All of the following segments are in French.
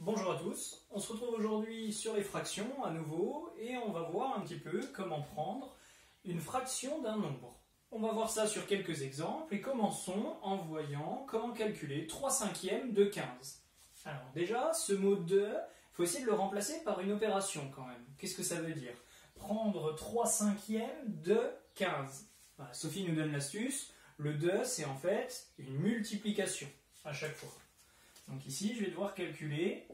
Bonjour à tous, on se retrouve aujourd'hui sur les fractions à nouveau et on va voir un petit peu comment prendre une fraction d'un nombre. On va voir ça sur quelques exemples et commençons en voyant comment calculer 3/5 de 15. Alors déjà, ce mot de, il faut essayer de le remplacer par une opération quand même. Qu'est-ce que ça veut dire? Prendre 3/5 de 15. Voilà, Sophie nous donne l'astuce, le de c'est en fait une multiplication à chaque fois. Donc ici, je vais devoir calculer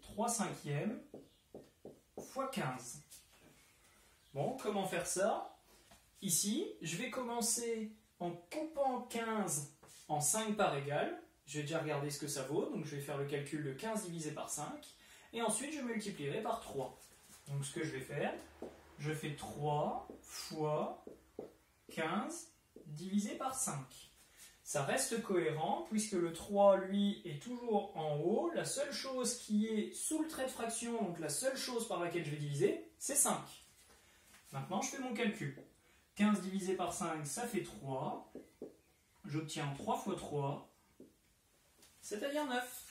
3/5 fois 15. Bon, comment faire ça? Ici, je vais commencer en coupant 15 en 5 parts égales. Je vais déjà regarder ce que ça vaut, donc je vais faire le calcul de 15 divisé par 5. Et ensuite, je multiplierai par 3. Donc ce que je vais faire, je fais 3 fois 15 divisé par 5. Ça reste cohérent puisque le 3, lui, est toujours en haut. La seule chose qui est sous le trait de fraction, donc la seule chose par laquelle je vais diviser, c'est 5. Maintenant, je fais mon calcul. 15 divisé par 5, ça fait 3. J'obtiens 3 fois 3, c'est-à-dire 9.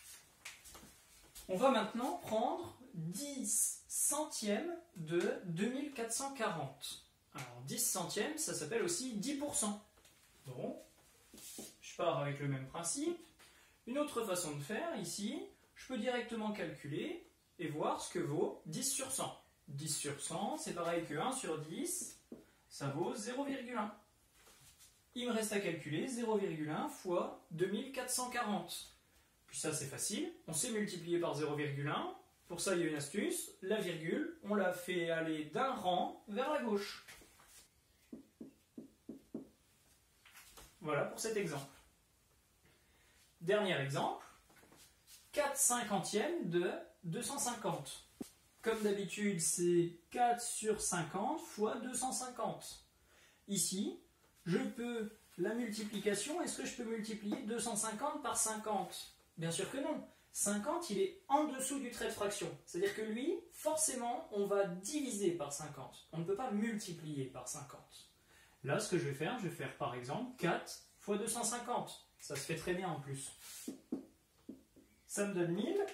On va maintenant prendre 10 centièmes de 2440. Alors, 10 centièmes, ça s'appelle aussi 10%. Donc, je pars avec le même principe. Une autre façon de faire, ici, je peux directement calculer et voir ce que vaut 10 sur 100. 10 sur 100, c'est pareil que 1 sur 10, ça vaut 0,1. Il me reste à calculer 0,1 fois 2440. Puis ça, c'est facile. On sait multiplier par 0,1. Pour ça, il y a une astuce. La virgule, on la fait aller d'un rang vers la gauche. Voilà pour cet exemple. Dernier exemple, 4/50 de 250. Comme d'habitude, c'est 4 sur 50 fois 250. Ici, je peux, la multiplication, est-ce que je peux multiplier 250 par 50? Bien sûr que non. 50, il est en dessous du trait de fraction. C'est-à-dire que lui, forcément, on va diviser par 50. On ne peut pas multiplier par 50. Là, ce que je vais faire par exemple 4 fois 250. Ça se fait très bien en plus. Ça me donne 1000.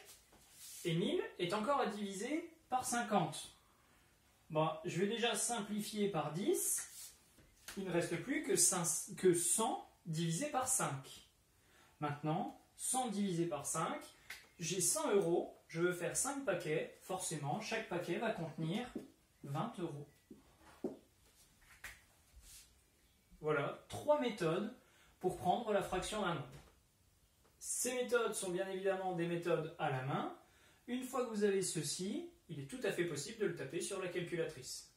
Et 1000 est encore à diviser par 50. Bon, je vais déjà simplifier par 10. Il ne reste plus que 100 divisé par 5. Maintenant, 100 divisé par 5, j'ai 100 euros. Je veux faire 5 paquets. Forcément, chaque paquet va contenir 20 euros. Voilà, 3 méthodes pour prendre la fraction d'un nombre. Ces méthodes sont bien évidemment des méthodes à la main. Une fois que vous avez ceci, il est tout à fait possible de le taper sur la calculatrice.